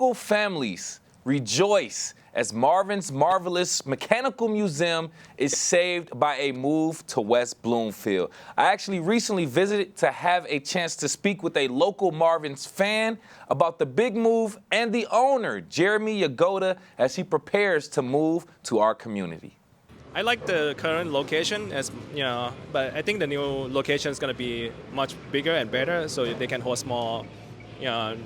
Local families rejoice as Marvin's Marvelous Mechanical Museum is saved by a move to West Bloomfield. I actually recently visited to have a chance to speak with a local Marvin's fan about the big move and the owner, Jeremy Yagoda, as he prepares to move to our community. I like the current location, as you know, but I think the new location is going to be much bigger and better, so they can host more,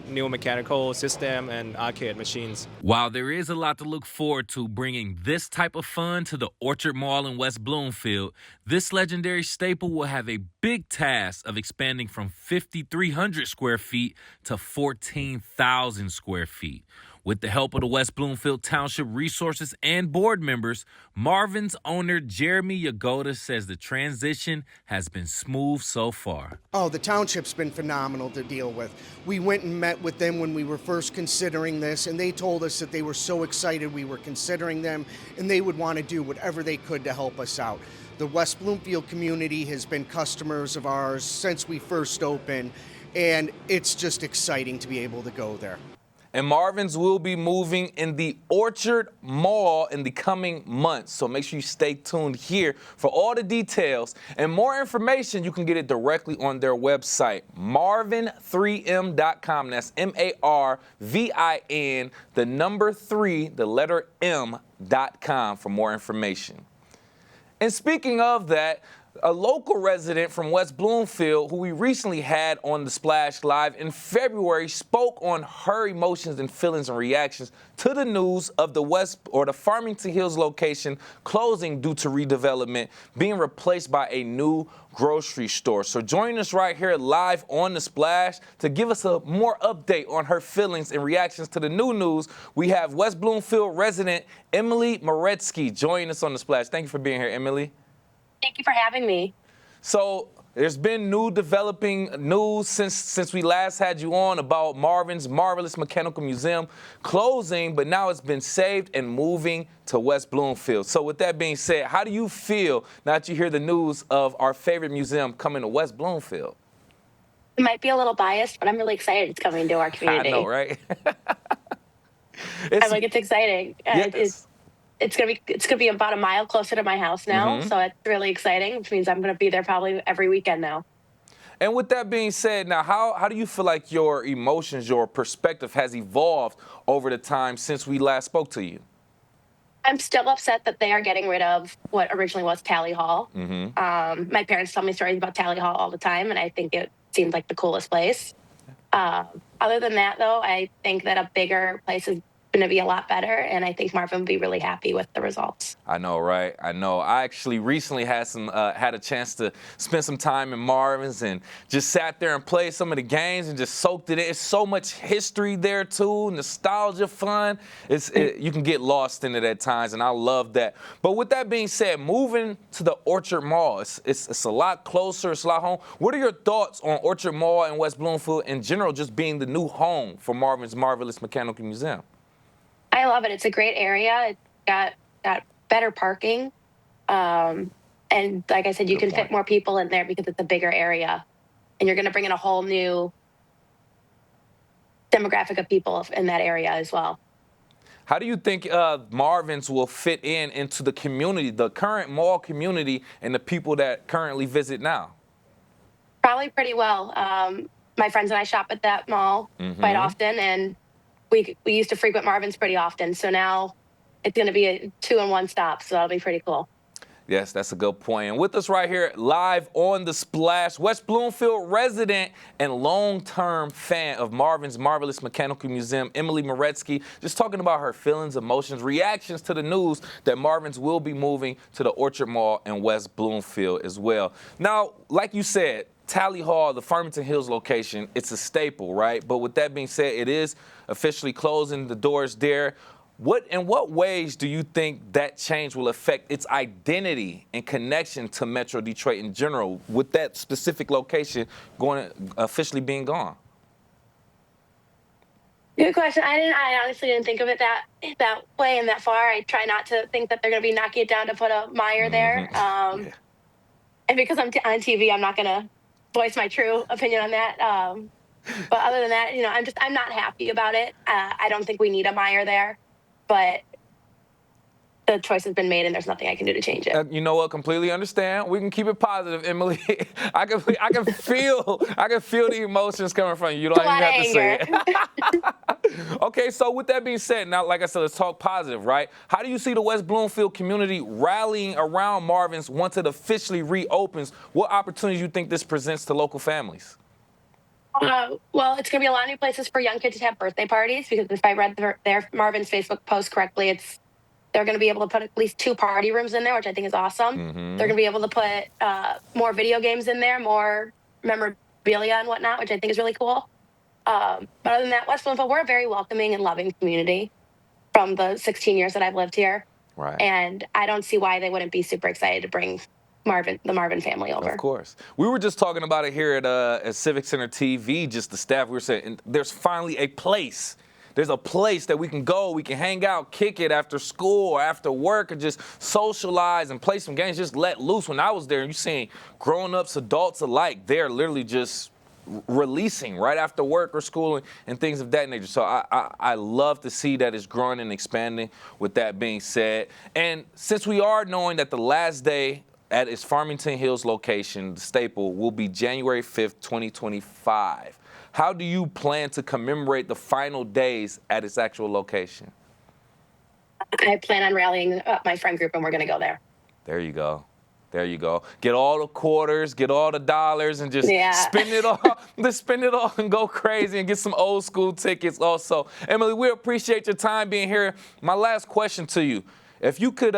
new mechanical system and arcade machines. While there is a lot to look forward to bringing this type of fun to the Orchard Mall in West Bloomfield, this legendary staple will have a big task of expanding from 5,300 square feet to 14,000 square feet. With the help of the West Bloomfield Township resources and board members, Marvin's owner, Jeremy Yagoda, says the transition has been smooth so far. Oh, the township's been phenomenal to deal with. We went and met with them when we were first considering this, and they told us that they were so excited we were considering them, and they would want to do whatever they could to help us out. The West Bloomfield community has been customers of ours since we first opened, and it's just exciting to be able to go there. And Marvin's will be moving in the Orchard Mall in the coming months. So make sure you stay tuned here for all the details. And more information, you can get it directly on their website, marvin3m.com. That's MARVIN, the number 3, the letter M.com for more information. And speaking of that, a local resident from West Bloomfield, who we recently had on the Splash Live in February, spoke on her emotions and feelings and reactions to the news of the Farmington Hills location closing due to redevelopment, being replaced by a new grocery store. So join us right here live on the Splash to give us a more update on her feelings and reactions to the new news. We have West Bloomfield resident Emily Moretsky joining us on the Splash. Thank you for being here, Emily. Thank you for having me. So there's been new developing news since we last had you on about Marvin's Marvelous Mechanical Museum closing, but now it's been saved and moving to West Bloomfield. So with that being said, how do you feel now that you hear the news of our favorite museum coming to West Bloomfield? It might be a little biased, but I'm really excited it's coming to our community. I know, right? It's exciting. Yes. It's gonna be about a mile closer to my house now, so it's really exciting, which means I'm gonna be there probably every weekend now. And with that being said, now how do you feel like your emotions, your perspective has evolved over the time since we last spoke to you? I'm still upset that they are getting rid of what originally was Tally Hall. My parents tell me stories about Tally Hall all the time, and I think it seemed like the coolest place. Other than that, though, I think that a bigger place is going to be a lot better, and I think Marvin will be really happy with the results. I know, right? I know. I actually recently had a chance to spend some time in Marvin's and just sat there and played some of the games and just soaked it in. It's so much history there too, nostalgia, fun. You can get lost in it at times, and I love that. But with that being said, moving to the Orchard Mall, it's a lot closer, it's a lot home. What are your thoughts on Orchard Mall and West Bloomfield in general, just being the new home for Marvin's Marvelous Mechanical Museum? I love it. It's a great area. It's got better parking. And like I said, you can fit more people in there because it's a bigger area. And you're going to bring in a whole new demographic of people in that area as well. How do you think Marvin's will fit into the community, the current mall community, and the people that currently visit now? Probably pretty well. My friends and I shop at that mall quite often, and we used to frequent Marvin's pretty often, so now it's going to be a 2-in-1 stop, so that'll be pretty cool. Yes, that's a good point. And with us right here live on the Splash, West Bloomfield resident and long-term fan of Marvin's Marvelous Mechanical Museum, Emily Moretsky, just talking about her feelings, emotions, reactions to the news that Marvin's will be moving to the Orchard Mall in West Bloomfield as well. Now, like you said, Tally Hall, the Farmington Hills location, it's a staple, right? But with that being said, it is officially closing the doors there. In what ways do you think that change will affect its identity and connection to Metro Detroit in general, with that specific location officially being gone? Good question. I honestly didn't think of it that way and that far. I try not to think that they're going to be knocking it down to put a Meijer there. And because I'm on TV, I'm not going to voice my true opinion on that. But other than that, I'm not happy about it. I don't think we need a Meyer there, but the choice has been made, and there's nothing I can do to change it. You know what? Completely understand. We can keep it positive, Emily. I can feel the emotions coming from you. You don't even have to say it. Okay, so with that being said, now like I said, let's talk positive, right? How do you see the West Bloomfield community rallying around Marvin's once it officially reopens? What opportunities do you think this presents to local families? Well, it's going to be a lot of new places for young kids to have birthday parties, because if I read their Marvin's Facebook post correctly, they're going to be able to put at least 2 party rooms in there, which I think is awesome. They're going to be able to put more video games in there, more memorabilia and whatnot, which I think is really cool. But other than that, West Bloomfield, we're a very welcoming and loving community from the 16 years that I've lived here. Right. And I don't see why they wouldn't be super excited to bring the Marvin family over. Of course. We were just talking about it here at Civic Center TV, just the staff. We were saying there's finally a place. There's a place that we can go, we can hang out, kick it after school or after work, or just socialize and play some games, just let loose. When I was there, you're seeing grown-ups, adults alike, they're literally just releasing right after work or school and things of that nature. So I love to see that it's growing and expanding, with that being said. And since we are knowing that the last day at its Farmington Hills location, the Staple, will be January 5th, 2025. How do you plan to commemorate the final days at its actual location? I plan on rallying my friend group, and we're going to go there. There you go. There you go. Get all the quarters, get all the dollars, and just spend it all. Just spend it all and go crazy and get some old school tickets also. Emily, we appreciate your time being here. My last question to you: if you could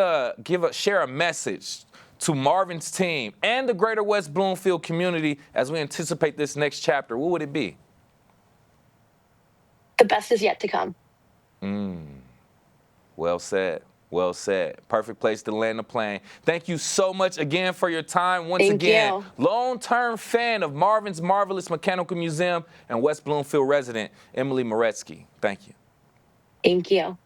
share a message to Marvin's team and the greater West Bloomfield community as we anticipate this next chapter, what would it be? The best is yet to come. Well said. Well said. Perfect place to land the plane. Thank you so much again for your time. Once again, long-term fan of Marvin's Marvelous Mechanical Museum and West Bloomfield resident, Emily Moretsky. Thank you. Thank you.